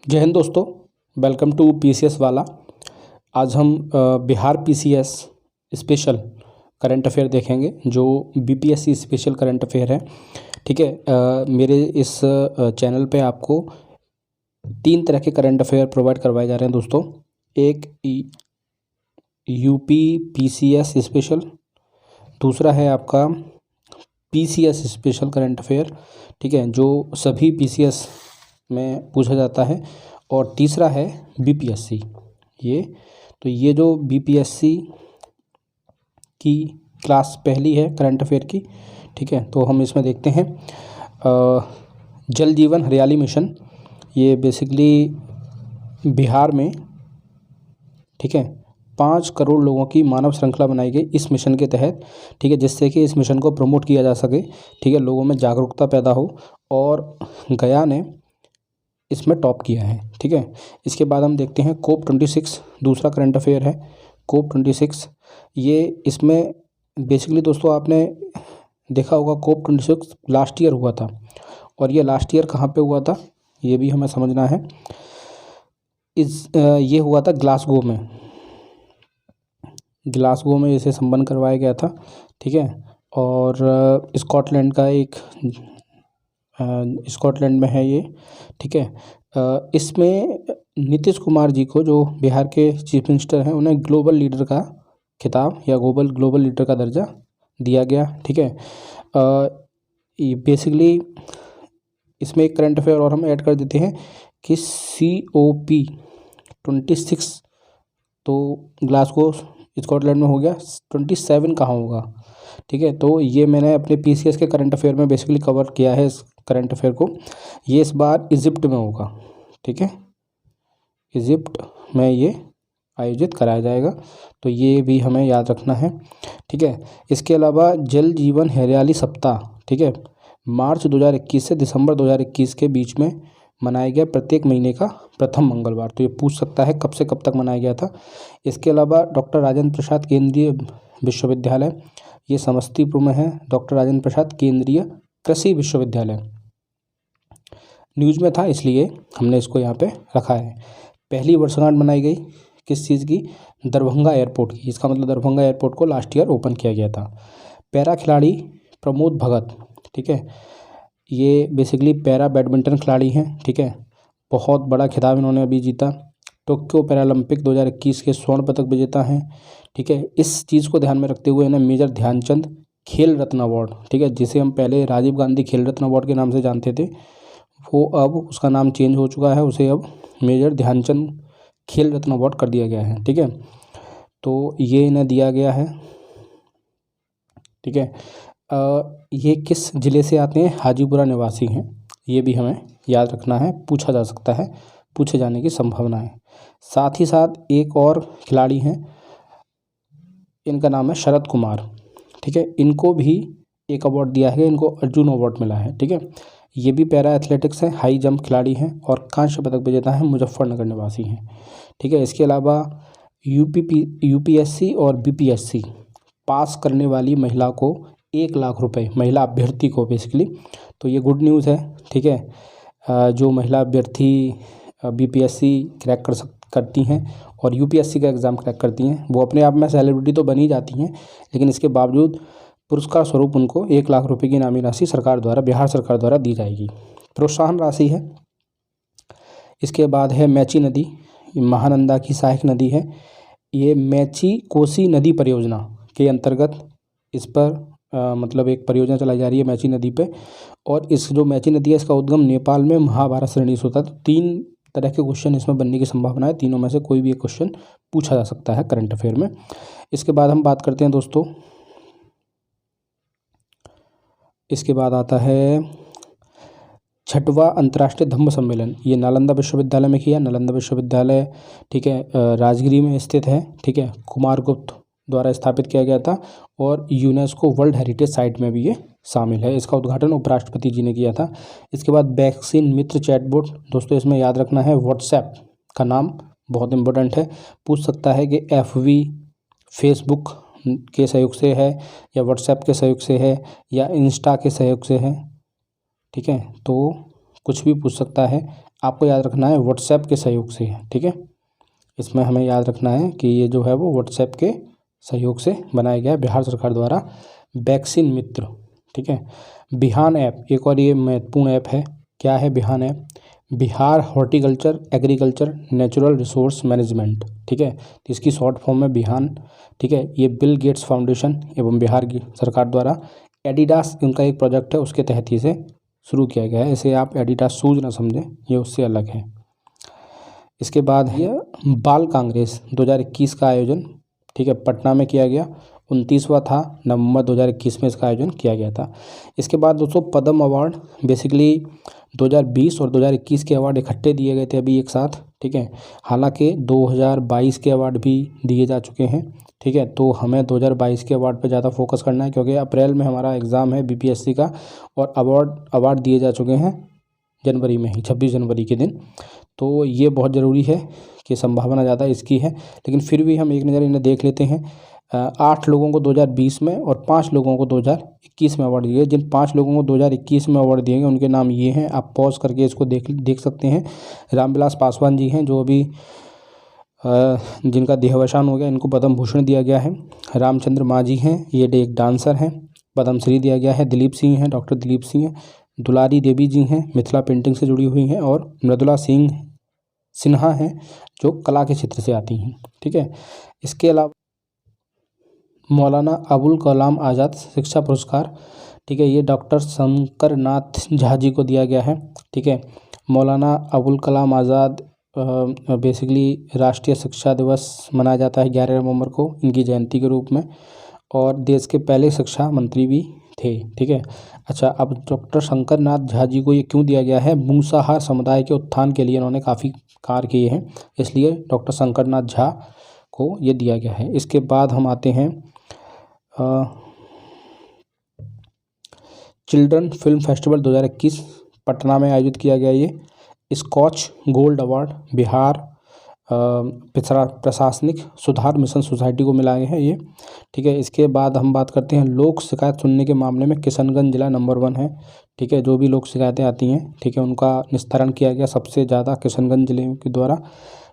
जय हिंद दोस्तों। Welcome to PCS वाला। आज हम Bihar PCS special current affair देखेंगे जो बीपीएससी स्पेशल करंट अफेयर है। ठीक है। मेरे इस चैनल पे आपको 3 तरह के करंट अफेयर प्रोवाइड करवाए जा रहे हैं दोस्तों। एक यूपी पीसीएस स्पेशल, दूसरा है आपका पीसीएस स्पेशल करंट अफेयर, ठीक है, जो सभी पीसीएस में पूछा जाता है, और तीसरा है बीपीएससी। ये जो बीपीएससी की क्लास पहली है करंट अफेयर की, ठीक है, तो हम इसमें देखते हैं जल जीवन हरियाली मिशन। ये बेसिकली बिहार में, ठीक है, 5 करोड़ लोगों की मानव श्रृंखला बनाई गई इस मिशन के तहत, ठीक है, जिससे कि इस मिशन को प्रमोट किया जा सके, ठीक है, लोगों में जागरूकता पैदा हो, और गया ने इसमें टॉप किया है। ठीक है। इसके बाद हम देखते हैं COP26, दूसरा करंट अफेयर है COP26। ये इसमें बेसिकली दोस्तों आपने देखा होगा COP26 लास्ट ईयर हुआ था, और ये लास्ट ईयर कहाँ पे हुआ था ये भी हमें समझना है। ये हुआ था ग्लासगो में इसे संपन्न करवाया गया था। ठीक है। और स्कॉटलैंड का स्कॉटलैंड में है ये। ठीक है। इसमें नीतीश कुमार जी को, जो बिहार के चीफ मिनिस्टर हैं, उन्हें ग्लोबल लीडर का खिताब या ग्लोबल लीडर का दर्जा दिया गया। ठीक है। ये बेसिकली इसमें एक करंट अफेयर और हम ऐड कर देते हैं कि COP26 तो ग्लासगो स्कॉटलैंड में हो गया, 27 कहाँ होगा। ठीक है। तो ये मैंने अपने पीसीएस के करंट अफेयर में बेसिकली कवर किया है इस करंट अफेयर को। ये इस बार इजिप्ट में होगा। ठीक है, इजिप्ट में ये आयोजित कराया जाएगा, तो ये भी हमें याद रखना है। ठीक है। इसके अलावा जल जीवन हरियाली सप्ताह, ठीक है, मार्च 2021 से दिसंबर 2021 के बीच में मनाया गया प्रत्येक महीने का प्रथम मंगलवार। तो ये पूछ सकता है कब से कब तक मनाया गया था। इसके अलावा डॉक्टर राजेंद्र प्रसाद केंद्रीय विश्वविद्यालय, ये समस्तीपुर में है, डॉक्टर राजेंद्र प्रसाद केंद्रीय कृषि विश्वविद्यालय। न्यूज़ में था इसलिए हमने इसको यहाँ पे रखा है। पहली वर्षगांठ मनाई गई किस चीज़ की? दरभंगा एयरपोर्ट की। इसका मतलब दरभंगा एयरपोर्ट को लास्ट ईयर ओपन किया गया था। पैरा खिलाड़ी प्रमोद भगत, ठीक है, ये बेसिकली पैरा बैडमिंटन खिलाड़ी हैं। ठीक है, बहुत बड़ा खिताब इन्होंने अभी जीता। टोक्यो पैरालंपिक 2021 के स्वर्ण पदक विजेता हैं। ठीक है। इस चीज़ को ध्यान में रखते हुए इन्हें मेजर ध्यानचंद खेल रत्न अवार्ड, ठीक है, जिसे हम पहले राजीव गांधी खेल रत्न अवार्ड के नाम से जानते थे, वो अब उसका नाम चेंज हो चुका है, उसे अब मेजर ध्यानचंद खेल रत्न अवार्ड कर दिया गया है। ठीक है। तो ये इन्हें दिया गया है। ठीक है। ये किस ज़िले से आते हैं? हाजीपुरा निवासी हैं। ये भी हमें याद रखना है, पूछा जा सकता है, पूछे जाने की संभावना है। साथ ही साथ एक और खिलाड़ी हैं, इनका नाम है शरद कुमार। ठीक है, इनको भी एक अवार्ड दिया है, इनको अर्जुन अवार्ड मिला है। ठीक है, ये भी पैरा एथलेटिक्स हैं, हाई जंप खिलाड़ी हैं, और कांस्य पदक विजेता हैं, मुजफ्फरनगर निवासी हैं। ठीक है। इसके अलावा यूपीएससी और बीपीएससी पास करने वाली महिला को 1 लाख रुपए, महिला अभ्यर्थी को बेसिकली, तो ये गुड न्यूज़ है। ठीक है। जो महिला अभ्यर्थी बीपीएससी क्रैक करती हैं और यूपीएससी का एग्ज़ाम क्रैक करती हैं, वो अपने आप में सेलिब्रिटी तो बनी जाती हैं, लेकिन इसके बावजूद पुरस्कार स्वरूप उनको 1 लाख रुपए की इनामी राशि सरकार द्वारा, बिहार सरकार द्वारा दी जाएगी, प्रोत्साहन राशि है। इसके बाद है मैची नदी, महानंदा की सहायक नदी है। ये मैची कोसी नदी परियोजना के अंतर्गत इस पर मतलब एक परियोजना चलाई जा रही है मैची नदी पे, और इस जो मैची नदी है इसका उद्गम नेपाल में महाभारत श्रेणी से होता है। तो 3 तरह के क्वेश्चन इसमें बनने की संभावना है, तीनों में से कोई भी एक क्वेश्चन पूछा जा सकता है करंट अफेयर में। इसके बाद हम बात करते हैं दोस्तों, इसके बाद आता है 6वां अंतर्राष्ट्रीय धम्म सम्मेलन। ये नालंदा विश्वविद्यालय में किया। नालंदा विश्वविद्यालय, ठीक है, राजगिरी में स्थित है। ठीक है, कुमारगुप्त द्वारा स्थापित किया गया था, और यूनेस्को वर्ल्ड हेरिटेज साइट में भी ये शामिल है। इसका उद्घाटन उपराष्ट्रपति जी ने किया था। इसके बाद वैक्सीन मित्र चैटबोट, दोस्तों इसमें याद रखना है व्हाट्सएप का नाम बहुत इंपॉर्टेंट है, पूछ सकता है कि FB फेसबुक के सहयोग से है, या व्हाट्सएप के सहयोग से है, या इंस्टा के सहयोग से है। ठीक है, तो कुछ भी पूछ सकता है। आपको याद रखना है व्हाट्सएप के सहयोग से है, ठीक है। इसमें हमें याद रखना है कि ये जो है वो व्हाट्सएप के सहयोग से बनाया गया है बिहार सरकार द्वारा। वैक्सीन मित्र, ठीक है। बिहान ऐप एक और ये महत्वपूर्ण ऐप है। क्या है Bihan app? Bihar horticulture agriculture natural resource management, ठीक है। तो इसकी शॉर्ट फॉर्म है बिहान, ठीक है। ये बिल गेट्स फाउंडेशन एवं बिहार की सरकार द्वारा एडिडास उनका एक प्रोजेक्ट है, उसके तहत इसे शुरू किया गया है। इसे आप एडिडास शूज ना समझें, ये उससे अलग है। इसके बाद है बाल कांग्रेस 2021 का आयोजन, ठीक है, पटना में किया गया। 29वां था, नवंबर 2021 में इसका आयोजन किया गया था। इसके बाद दोस्तों पद्म अवार्ड, बेसिकली 2020 और 2021 के अवार्ड इकट्ठे दिए गए थे अभी एक साथ, ठीक है। हालांकि 2022 के अवार्ड भी दिए जा चुके हैं, ठीक है। तो हमें 2022 के अवार्ड पर ज़्यादा फोकस करना है, क्योंकि अप्रैल में हमारा एग्ज़ाम है बीपीएससी का, और अवार्ड दिए जा चुके हैं जनवरी में ही, 26 जनवरी के दिन। तो ये बहुत ज़रूरी है कि संभावना ज़्यादा इसकी है, लेकिन फिर भी हम एक नज़र इन्हें देख लेते हैं। 8 लोगों को 2020 में और 5 लोगों को 2021 में अवार्ड दिए गए। जिन 5 लोगों को 2021 में अवार्ड दिए गए उनके नाम ये हैं, आप पॉज करके इसको देख सकते हैं। रामविलास पासवान जी हैं, जो अभी जिनका देहावसान हो गया, इनको पद्म भूषण दिया गया है। रामचंद्र मांझी हैं, ये एक डांसर हैं, पद्मश्री दिया गया है। दिलीप सिंह हैं, डॉक्टर दिलीप सिंह हैं। दुलारी देवी जी हैं, मिथिला पेंटिंग से जुड़ी हुई हैं। और मृदुला सिन्हा हैं, जो कला के क्षेत्र से आती हैं, ठीक है। इसके अलावा मौलाना अबुल कलाम आज़ाद शिक्षा पुरस्कार, ठीक है, ये डॉक्टर शंकर नाथ झा जी को दिया गया है, ठीक है। मौलाना अबुल कलाम आज़ाद बेसिकली राष्ट्रीय शिक्षा दिवस मनाया जाता है 11 नवंबर को, इनकी जयंती के रूप में, और देश के पहले शिक्षा मंत्री भी थे, ठीक है। अच्छा, अब डॉक्टर शंकर नाथ झा जी को ये क्यों दिया गया है? मूसाहार समुदाय के उत्थान के लिए इन्होंने काफ़ी कार्य किए हैं, इसलिए डॉक्टर शंकर नाथ झा को ये दिया गया है। इसके बाद हम आते हैं चिल्ड्रन फिल्म फेस्टिवल 2021 पटना में आयोजित किया गया। ये स्कॉच गोल्ड अवार्ड बिहार प्रशासनिक सुधार मिशन सोसाइटी को मिला है ये, ठीक है। इसके बाद हम बात करते हैं लोक शिकायत सुनने के मामले में किशनगंज जिला नंबर 1 है, ठीक है। जो भी लोक शिकायतें आती हैं, ठीक है, उनका निस्तारण किया गया सबसे ज़्यादा किशनगंज जिले के द्वारा।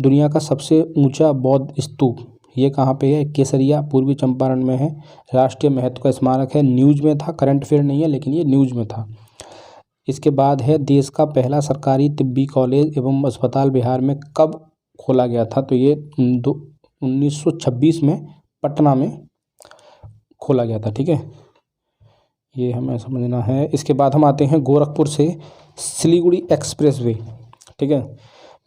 दुनिया का सबसे ऊंचा बौद्ध स्तूप ये कहाँ पे है? केसरिया, पूर्वी चंपारण में है। राष्ट्रीय महत्व का स्मारक है। न्यूज़ में था, करंट अफेयर नहीं है, लेकिन ये न्यूज़ में था। इसके बाद है देश का पहला सरकारी तिब्बी कॉलेज एवं अस्पताल बिहार में कब खोला गया था? तो ये 1926 में पटना में खोला गया था, ठीक है, ये हमें समझना है। इसके बाद हम आते हैं गोरखपुर से सिलीगुड़ी एक्सप्रेस वे, ठीक है,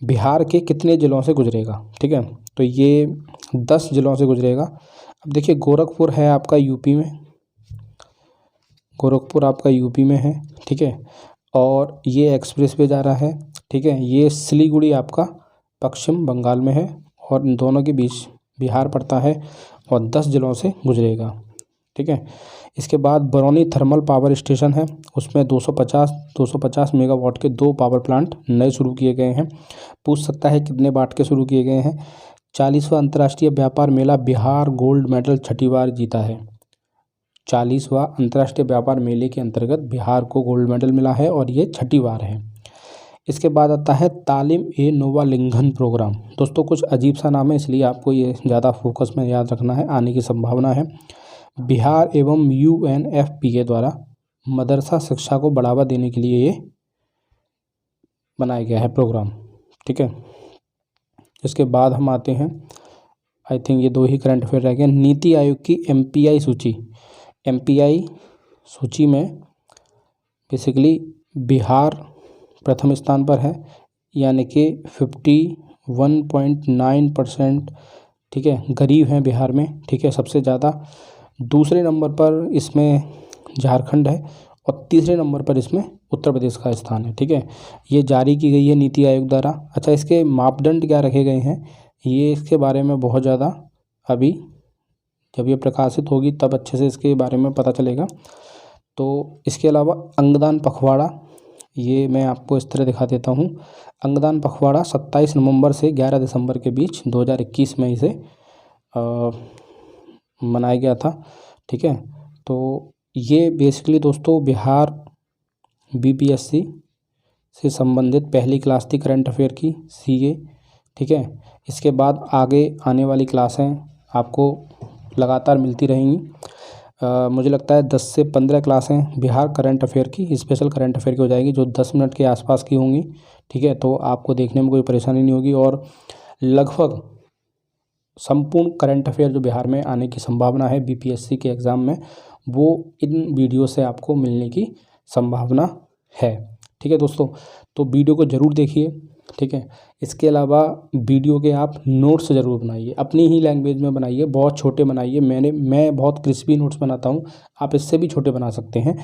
बिहार के कितने ज़िलों से गुजरेगा? ठीक है, तो ये 10 ज़िलों से गुजरेगा। अब देखिए गोरखपुर है आपका यूपी में, गोरखपुर आपका यूपी में है, ठीक है, और ये एक्सप्रेस वे जा रहा है, ठीक है। ये सिलीगुड़ी आपका पश्चिम बंगाल में है, और इन दोनों के बीच बिहार पड़ता है, और 10 ज़िलों से गुजरेगा, ठीक है। इसके बाद बरौनी थर्मल पावर स्टेशन है, उसमें 250 मेगावाट के 2 पावर प्लांट नए शुरू किए गए हैं। पूछ सकता है कितने वाट के शुरू किए गए हैं? 40वां अंतर्राष्ट्रीय व्यापार मेला बिहार गोल्ड मेडल 6ठी बार जीता है। 40वां अंतर्राष्ट्रीय व्यापार मेले के अंतर्गत बिहार को गोल्ड मेडल मिला है, और ये 6ठी बार है। इसके बाद आता है तालिम ए नोवालिंगन प्रोग्राम। दोस्तों कुछ अजीब सा नाम है, इसलिए आपको ये ज़्यादा फोकस में याद रखना है, आने की संभावना है। बिहार एवं UNFPA द्वारा मदरसा शिक्षा को बढ़ावा देने के लिए ये बनाया गया है प्रोग्राम, ठीक है। इसके बाद हम आते हैं, आई थिंक ये 2 ही करंट अफेयर रह गए। नीति आयोग की MPI सूची में बेसिकली बिहार प्रथम स्थान पर है, यानी कि 51.9%, ठीक है, गरीब हैं बिहार में, ठीक है, सबसे ज़्यादा। दूसरे नंबर पर इसमें झारखंड है, और तीसरे नंबर पर इसमें उत्तर प्रदेश का स्थान है, ठीक है। ये जारी की गई है नीति आयोग द्वारा। अच्छा, इसके मापदंड क्या रखे गए हैं, ये इसके बारे में बहुत ज़्यादा अभी जब ये प्रकाशित होगी तब अच्छे से इसके बारे में पता चलेगा। तो इसके अलावा अंगदान पखवाड़ा, ये मैं आपको इस तरह दिखा देता हूँ। अंगदान पखवाड़ा 27 नवंबर से 11 दिसंबर के बीच 2021 में इसे मनाया गया था, ठीक है। तो ये बेसिकली दोस्तों बिहार BPSC से संबंधित पहली क्लास थी करंट अफेयर की CA, ठीक है। इसके बाद आगे आने वाली क्लासें आपको लगातार मिलती रहेंगी। मुझे लगता है 10 से 15 क्लासें बिहार करंट अफेयर की, स्पेशल करंट अफेयर की हो जाएगी, जो 10 मिनट के आसपास की होंगी, ठीक है। तो आपको देखने में कोई परेशानी नहीं होगी और लगभग संपूर्ण करंट अफेयर जो बिहार में आने की संभावना है BPSC के एग्ज़ाम में, वो इन वीडियो से आपको मिलने की संभावना है, ठीक है दोस्तों। तो वीडियो को ज़रूर देखिए, ठीक है। इसके अलावा वीडियो के आप नोट्स ज़रूर बनाइए, अपनी ही लैंग्वेज में बनाइए, बहुत छोटे बनाइए। मैं बहुत क्रिस्पी नोट्स बनाता हूँ, आप इससे भी छोटे बना सकते हैं।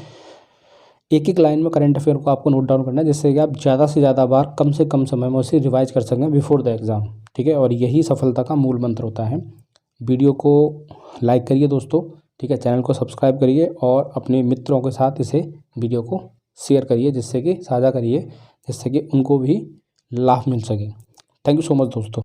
एक एक लाइन में करंट अफेयर को आपको नोट डाउन करना है, जिससे कि आप ज़्यादा से ज़्यादा बार कम से कम समय में उसे रिवाइज कर सकें बिफोर द एग्ज़ाम, ठीक है। और यही सफलता का मूल मंत्र होता है। वीडियो को लाइक करिए दोस्तों, ठीक है। चैनल को सब्सक्राइब करिए और अपने मित्रों के साथ इसे वीडियो को शेयर करिए, जिससे कि साझा करिए, जिससे कि उनको भी लाभ मिल सके। थैंक यू सो मच दोस्तों।